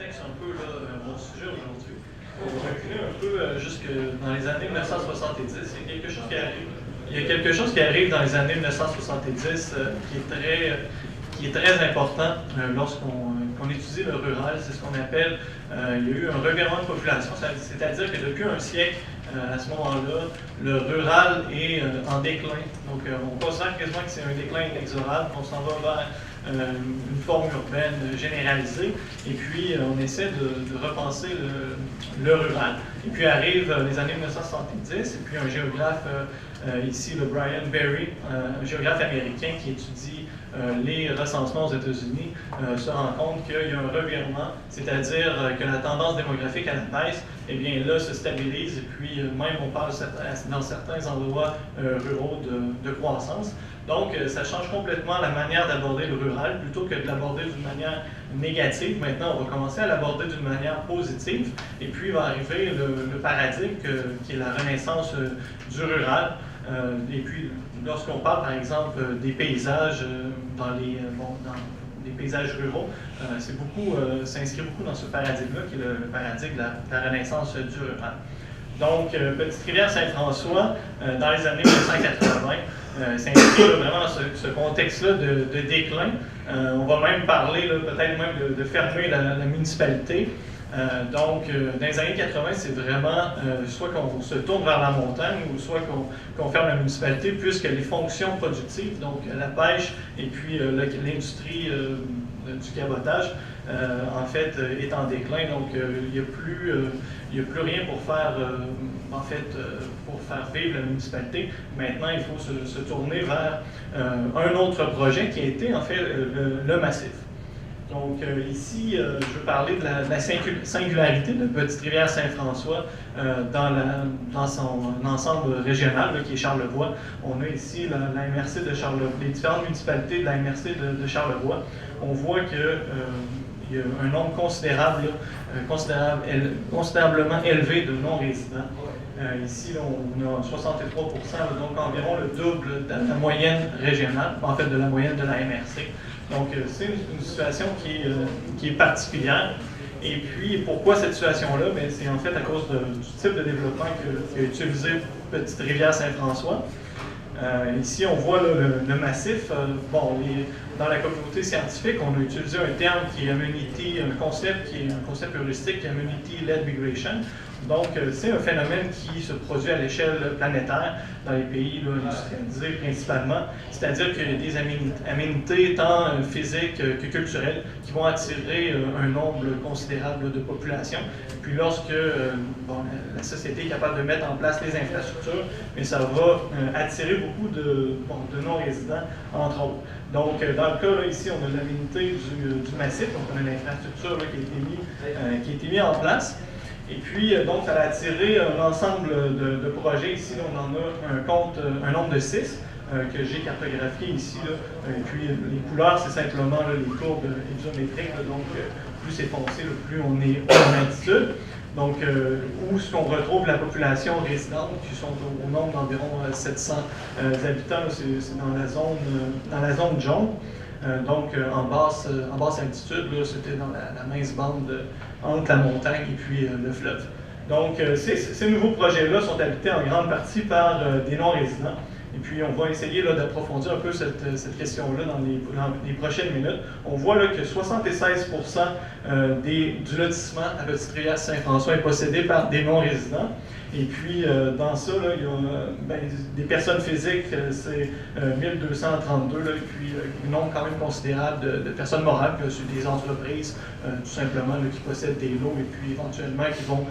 contexte un peu mon sujet aujourd'hui. On va reculer un peu jusque dans les années 1970. Il y a quelque chose qui arrive dans les années 1970 qui est très important lorsqu'on étudie le rural. C'est ce qu'on appelle, il y a eu un revirement de population, c'est-à-dire que depuis un siècle, à ce moment-là, le rural est en déclin. Donc, on considère quasiment que c'est un déclin inexorable. On s'en va vers une forme urbaine généralisée. Et puis, on essaie de repenser le rural. Et puis, arrivent les années 1970, et puis un géographe, ici, le Brian Berry, un géographe américain qui étudie les recensements aux États-Unis, se rend compte qu'il y a un revirement, c'est-à-dire que la tendance démographique à la baisse, eh bien là, se stabilise, et puis même on parle dans certains endroits ruraux de croissance. Donc, ça change complètement la manière d'aborder le rural, plutôt que de l'aborder d'une manière négative. Maintenant, on va commencer à l'aborder d'une manière positive, et puis il va arriver le paradigme qui est la renaissance du rural. Et puis, lorsqu'on parle, par exemple, des paysages dans des paysages ruraux, ça inscrit beaucoup dans ce paradigme-là, qui est le paradigme de la renaissance du rural. Donc, Petite-Rivière-Saint-François, dans les années 1980, s'inscrit vraiment dans ce contexte-là de déclin. On va même parler, peut-être même, de fermer la municipalité. Donc, dans les années 80, c'est vraiment soit qu'on se tourne vers la montagne ou soit qu'on ferme la municipalité, puisque les fonctions productives, donc la pêche et puis l'industrie du cabotage, en fait, est en déclin. Donc, il n'y a plus rien pour faire, pour faire vivre la municipalité. Maintenant, il faut se tourner vers un autre projet qui a été, en fait, le massif. Donc, ici, je veux parler de la singularité de Petite-Rivière-Saint-François dans son ensemble régional, qui est Charlevoix. On a ici la MRC de Charlevoix, les différentes municipalités de la MRC de Charlevoix. On voit qu'il y a un nombre considérablement élevé de non-résidents. Ici, on a 63 %, donc environ le double de la moyenne régionale, en fait de la moyenne de la MRC. Donc, c'est une situation qui est particulière. Et puis, pourquoi cette situation-là? C'est en fait à cause du type de développement qu'a utilisé Petite-Rivière-Saint-François. Ici, on voit le massif. Dans la communauté scientifique, on a utilisé un terme qui est un concept heuristique qui est Amenity-Led Migration. Donc, c'est un phénomène qui se produit à l'échelle planétaire dans les pays industrialisés principalement. C'est-à-dire qu'il y a des aménités tant physiques que culturelles qui vont attirer un nombre considérable de populations. Puis lorsque la société est capable de mettre en place les infrastructures, mais ça va attirer beaucoup de non-résidents, entre autres. Donc, dans le cas, ici, on a l'aménité du massif, donc on a une infrastructure qui a été mise en place. Et puis, donc, ça a attiré un ensemble de projets. Ici, on en a un nombre de 6 que j'ai cartographié ici. Et puis, les couleurs, c'est simplement les courbes isométriques. Donc, plus c'est foncé, plus on est en altitude. Donc, où est-ce qu'on retrouve la population résidente, qui sont au nombre d'environ 700 habitants, c'est dans la zone jaune. Donc, en basse altitude, c'était dans la mince bande entre la montagne et puis le fleuve. Donc, ces nouveaux projets-là sont habités en grande partie par des non-résidents. Et puis, on va essayer d'approfondir un peu cette question-là dans les prochaines minutes. On voit là, que 76 % du lotissement à Petite-Rivière-Saint-François est possédé par des non-résidents. Et puis, dans ça, là, il y a des personnes physiques, c'est 1232, et puis un nombre quand même considérable de personnes morales, que c'est des entreprises, tout simplement, qui possèdent des lots et puis éventuellement qui vont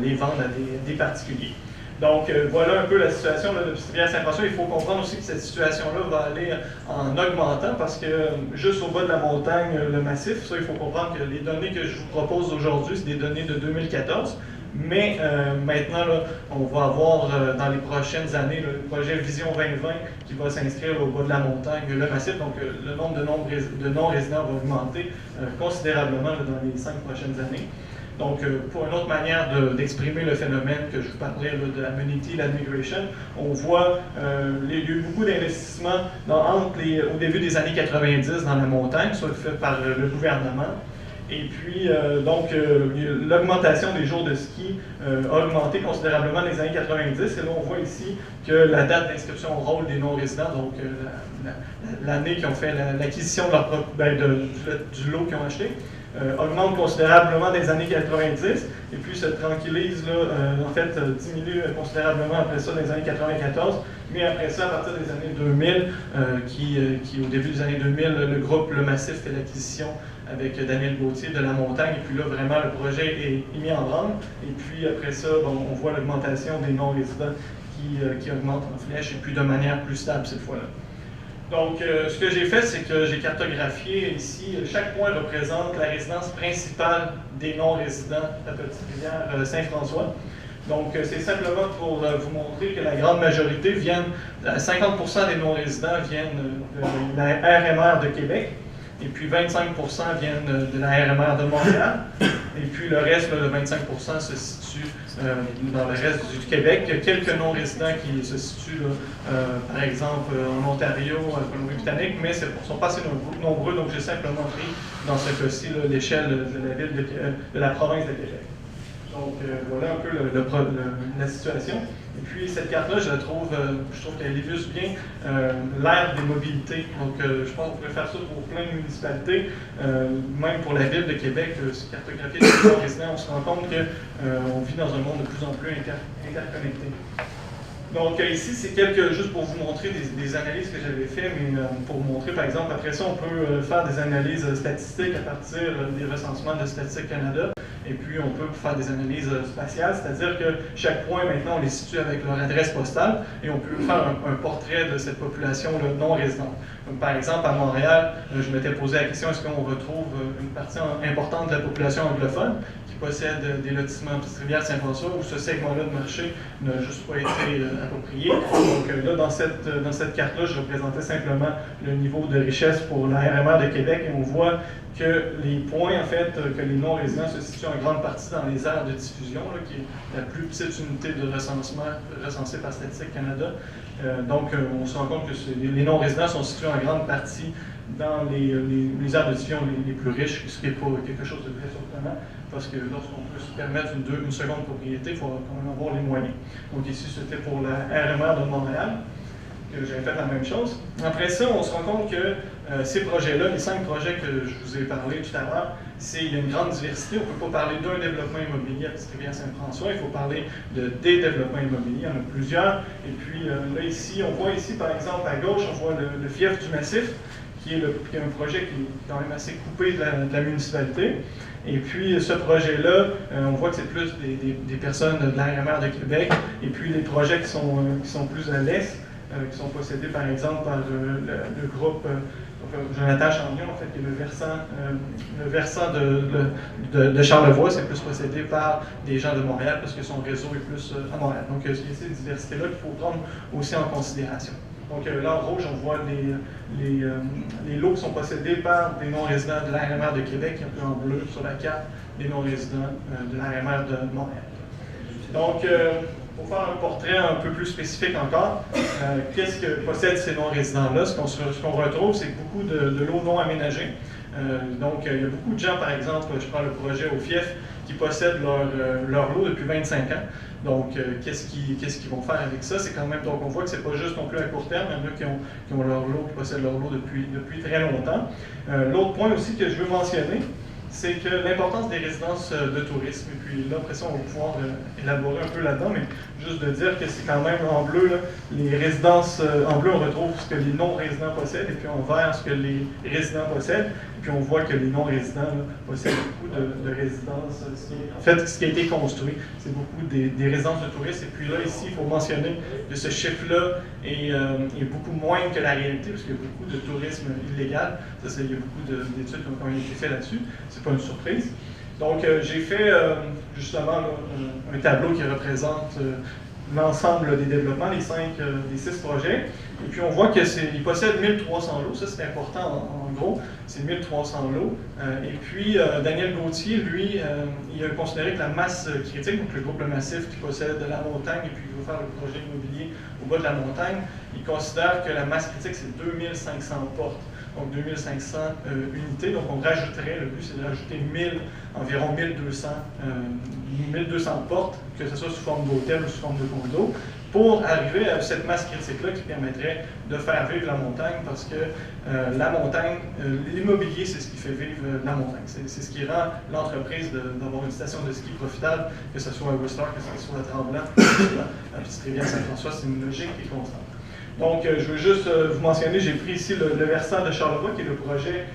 les vendre à des particuliers. Donc, voilà un peu la situation de Petite-Rivière-Saint-François. Il faut comprendre aussi que cette situation-là va aller en augmentant parce que juste au bas de la montagne, le massif, ça, il faut comprendre que les données que je vous propose aujourd'hui, c'est des données de 2014. Mais maintenant, là, on va avoir dans les prochaines années le projet Vision 2020 qui va s'inscrire au bas de la montagne, le massif. Donc, le nombre de non-résidents va augmenter considérablement dans les 5 prochaines années. Donc, pour une autre manière d'exprimer le phénomène que je vous parlais de Amenity-Led Migration, on voit il y a eu beaucoup d'investissements au début des années 90 dans la montagne, soit fait par le gouvernement. Et puis, l'augmentation des jours de ski a augmenté considérablement dans les années 90. Et là, on voit ici que la date d'inscription au rôle des non-résidents, donc l'année qu'ils ont fait l'acquisition du lot qu'ils ont acheté, augmente considérablement dans les années 90 et puis se tranquillise, diminue considérablement après ça dans les années 94, mais après ça, à partir des années 2000, au début des années 2000, le groupe Le Massif fait l'acquisition avec Daniel Gauthier de la montagne, et puis là, vraiment, le projet est mis en branle, et puis après ça, on voit l'augmentation des non-résidents qui augmente en flèche, et puis de manière plus stable cette fois-là. Donc, ce que j'ai fait, c'est que j'ai cartographié ici, chaque point représente la résidence principale des non-résidents de la Petite-Rivière Saint-François. Donc, c'est simplement pour vous montrer que la grande majorité viennent, 50% des non-résidents viennent de la RMR de Québec, et puis 25% viennent de la RMR de Montréal, et puis le reste, le 25% se situe dans le reste du Québec. Il y a quelques non-résidents qui se situent, par exemple, en Ontario, en Colombie-Britannique, mais ils ne sont pas assez nombreux, donc j'ai simplement pris, dans ce cas-ci, l'échelle de la ville de la province de Québec. Donc, voilà un peu la situation. Et puis, cette carte-là, je trouve qu'elle illustre bien l'ère des mobilités. Donc, je pense qu'on pourrait faire ça pour plein de municipalités. Même pour la ville de Québec, si cartographier les non-résidents, on se rend compte qu'on vit dans un monde de plus en plus interconnecté. Donc, ici, c'est juste pour vous montrer des analyses que j'avais faites, mais pour vous montrer, par exemple, après ça, on peut faire des analyses statistiques à partir des recensements de Statistique Canada. Et puis, on peut faire des analyses spatiales, c'est-à-dire que chaque point, maintenant, on les situe avec leur adresse postale et on peut faire un portrait de cette population non résidente. Donc, par exemple, à Montréal, je m'étais posé la question, est-ce qu'on retrouve une partie importante de la population anglophone qui possède des lotissements Petite-Rivière Saint-François où ce segment-là de marché n'a juste pas été approprié. Donc là, dans cette carte-là, je représentais simplement le niveau de richesse pour la RMR de Québec et on voit que les points, en fait, que les non-résidents se situent en grande partie dans les aires de diffusion, là, qui est la plus petite unité de recensement recensée par Statistique Canada. Donc, on se rend compte que les non-résidents sont situés en grande partie dans les aires de diffusion les plus riches, ce qui n'est pas quelque chose de très surprenant, parce que lorsqu'on peut se permettre une seconde propriété, il faut quand même avoir les moyens. Donc ici, c'était pour la RMR de Montréal, que j'avais fait la même chose. Après ça, on se rend compte que ces projets-là, les 5 projets que je vous ai parlé tout à l'heure, il y a une grande diversité. On ne peut pas parler d'un développement immobilier à Petite-Rivière Saint-François, il faut parler des développements immobiliers, il y en a plusieurs. Et puis là, ici, on voit ici, par exemple, à gauche, on voit le fief du Massif, qui est un projet qui est quand même assez coupé de la municipalité. Et puis, ce projet-là, on voit que c'est plus des personnes de la RMR de Québec, et puis les projets qui sont plus à l'est, qui sont possédés, par exemple, par le groupe Jonathan Chagnon, en fait, qui est le versant de Charlevoix, c'est plus possédé par des gens de Montréal, parce que son réseau est plus à Montréal. Donc, il y a cette diversité-là qu'il faut prendre aussi en considération. Donc là, en rouge, on voit les lots qui sont possédés par des non-résidents de la RMR de Québec, un peu en bleu sur la carte, des non-résidents de la RMR de Montréal. Donc, pour faire un portrait un peu plus spécifique encore, qu'est-ce que possèdent ces non-résidents-là? Ce qu'on retrouve, c'est beaucoup de lots non aménagés. Donc, il y a beaucoup de gens, par exemple, je prends le projet au FIEF, qui possèdent leur lot depuis 25 ans. Donc, qu'est-ce qu'ils vont faire avec ça? C'est quand même, donc on voit que c'est pas juste non plus à court terme, il y en a qui ont leur lot, qui possèdent leur lot depuis très longtemps. L'autre point aussi que je veux mentionner, c'est que l'importance des résidences de tourisme, et puis là, après ça, on va pouvoir élaborer un peu là-dedans, mais juste de dire que c'est quand même en bleu, là, les résidences, en bleu, on retrouve ce que les non-résidents possèdent, et puis en vert, ce que les résidents possèdent, et puis on voit que les non-résidents possèdent beaucoup de résidences. En fait, ce qui a été construit, c'est beaucoup des résidences de tourisme, et puis là, ici, il faut mentionner que ce chiffre-là est beaucoup moins que la réalité, parce qu'il y a beaucoup de tourisme illégal. Ça, il y a beaucoup d'études qui ont été faites là-dessus. C'est pas une surprise. Donc, j'ai fait justement là, un tableau qui représente l'ensemble des développements, les 6 projets. Et puis on voit qu'il possède 1300 lots, ça c'est important en gros, c'est 1300 lots. Et puis Daniel Gauthier, lui, il a considéré que la masse critique, donc le groupe Le Massif qui possède la montagne et puis il veut faire le projet immobilier au bas de la montagne, il considère que la masse critique c'est 2500 portes. Donc 2500 unités, donc on rajouterait, le but c'est de rajouter environ 1200 portes, que ce soit sous forme d'hôtel ou sous forme de condo, pour arriver à cette masse critique-là qui permettrait de faire vivre la montagne, parce que la montagne, l'immobilier, c'est ce qui fait vivre la montagne. C'est ce qui rend l'entreprise d'avoir une station de ski profitable, que ce soit à Whistler, que ce soit à Tremblant, à Petite-Rivière-Saint-François, c'est une logique qui est constante. Donc, je veux juste vous mentionner, j'ai pris ici le versant de Charlevoix, qui est le projet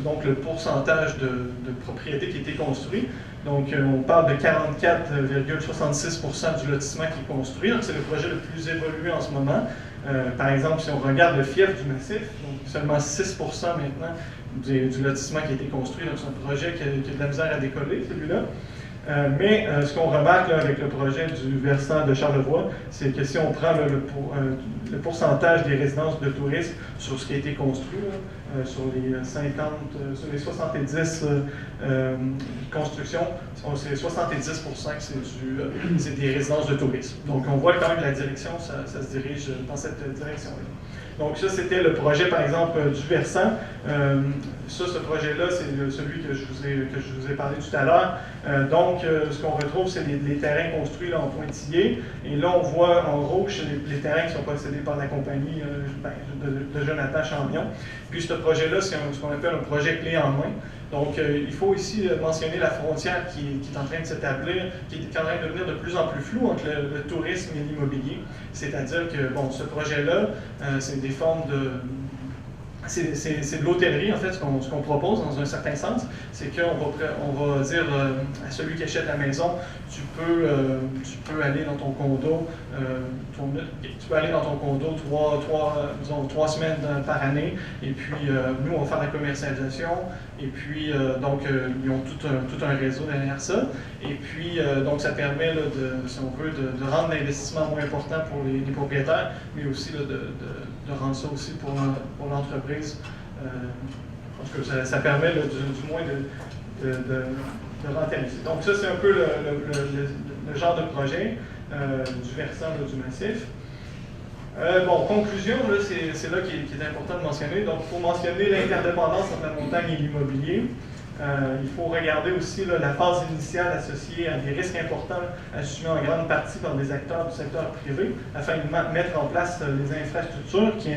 donc le pourcentage de propriété qui a été construit. Donc, on parle de 44,66% du lotissement qui est construit. Donc, c'est le projet le plus évolué en ce moment. Par exemple, si on regarde le fief du massif, donc seulement 6% maintenant du lotissement qui a été construit. Donc, c'est un projet qui a de la misère à décoller, celui-là. Mais ce qu'on remarque là, avec le projet du versant de Charlevoix, c'est que si on prend le pourcentage des résidences de tourisme sur ce qui a été construit, là, sur les 70 constructions, c'est 70% que c'est des résidences de tourisme. Donc on voit quand même la direction, ça se dirige dans cette direction-là. Donc ça, c'était le projet, par exemple, du versant. Ce projet-là, c'est celui que je vous ai parlé tout à l'heure. Donc, ce qu'on retrouve, c'est les terrains construits là, en pointillés. Et là, on voit en rouge les terrains qui sont possédés par la compagnie de Jonathan Champion. Puis ce projet-là, c'est ce qu'on appelle un projet clé en main. Donc, il faut ici mentionner la frontière qui est en train de s'établir, qui est en train de devenir de plus en plus floue entre le tourisme et l'immobilier. C'est-à-dire que, bon, ce projet-là, c'est des formes de... C'est de l'hôtellerie, en fait, ce qu'on propose dans un certain sens. C'est qu'on va dire à celui qui achète la maison, tu peux aller dans ton condo, disons, 3 semaines par année, et puis nous, on va faire la commercialisation, et puis donc, ils ont tout un réseau derrière ça, et puis donc, ça permet, là, si on veut, de rendre l'investissement moins important pour les propriétaires, mais aussi là, de rendre ça aussi pour l'entreprise. En tout cas, ça permet là, du moins de rentabiliser. Donc ça, c'est un peu le genre de projet du versant là, du massif. Bon, conclusion, c'est là qui est important de mentionner. Donc, il faut mentionner l'interdépendance entre la montagne et l'immobilier. Il faut regarder aussi là, la phase initiale associée à des risques importants assumés en grande partie par des acteurs du secteur privé afin de mettre en place les infrastructures qui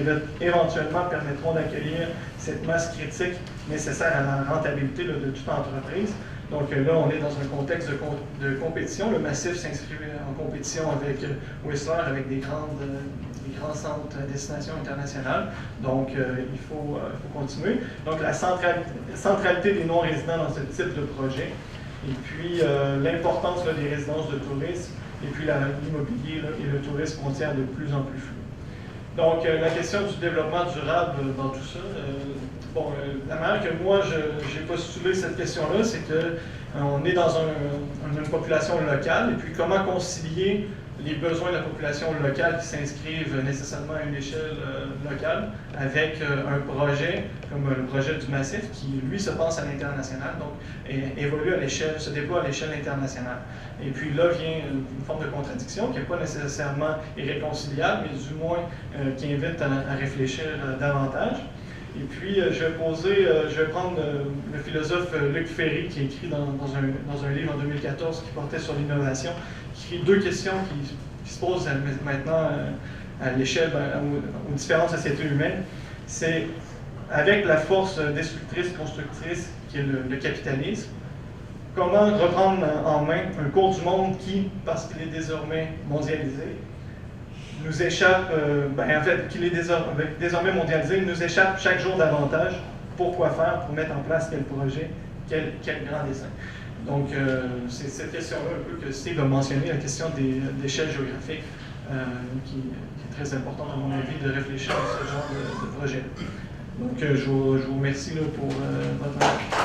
éventuellement permettront d'accueillir cette masse critique nécessaire à la rentabilité là, de toute entreprise. Donc là, on est dans un contexte de compétition. Le massif s'inscrit en compétition avec Whistler, avec des grands centres à destination internationale. Donc, il faut continuer. Donc, la centralité des non-résidents dans ce type de projet. Et puis, l'importance des résidences de tourisme. Et puis, l'immobilier et le tourisme frontière de plus en plus flou. Donc, la question du développement durable dans tout ça. Bon, la manière que moi, j'ai postulé cette question-là, c'est qu'on est dans une population locale, et puis comment concilier les besoins de la population locale qui s'inscrivent nécessairement à une échelle locale avec un projet comme le projet du Massif qui, lui, se pense à l'international, donc se déploie à l'échelle internationale. Et puis là vient une forme de contradiction qui n'est pas nécessairement irréconciliable, mais du moins qui invite à réfléchir davantage. Et puis, je vais prendre le philosophe Luc Ferry qui a écrit dans un livre en 2014 qui portait sur l'innovation, qui écrit 2 questions qui se posent maintenant à l'échelle, aux différentes sociétés humaines. C'est, avec la force destructrice, constructrice qui est le capitalisme, comment reprendre en main un cours du monde qui, parce qu'il est désormais mondialisé, nous échappe, en fait, qu'il est désormais mondialisé, nous échappe chaque jour davantage. Pourquoi faire? Pour mettre en place quel projet, quel grand dessin. Donc, c'est cette question-là un peu que Steve a mentionné, la question d'échelle géographique, qui est très importante, à mon avis, de réfléchir à ce genre de projet. Donc, je vous remercie là, pour votre attention.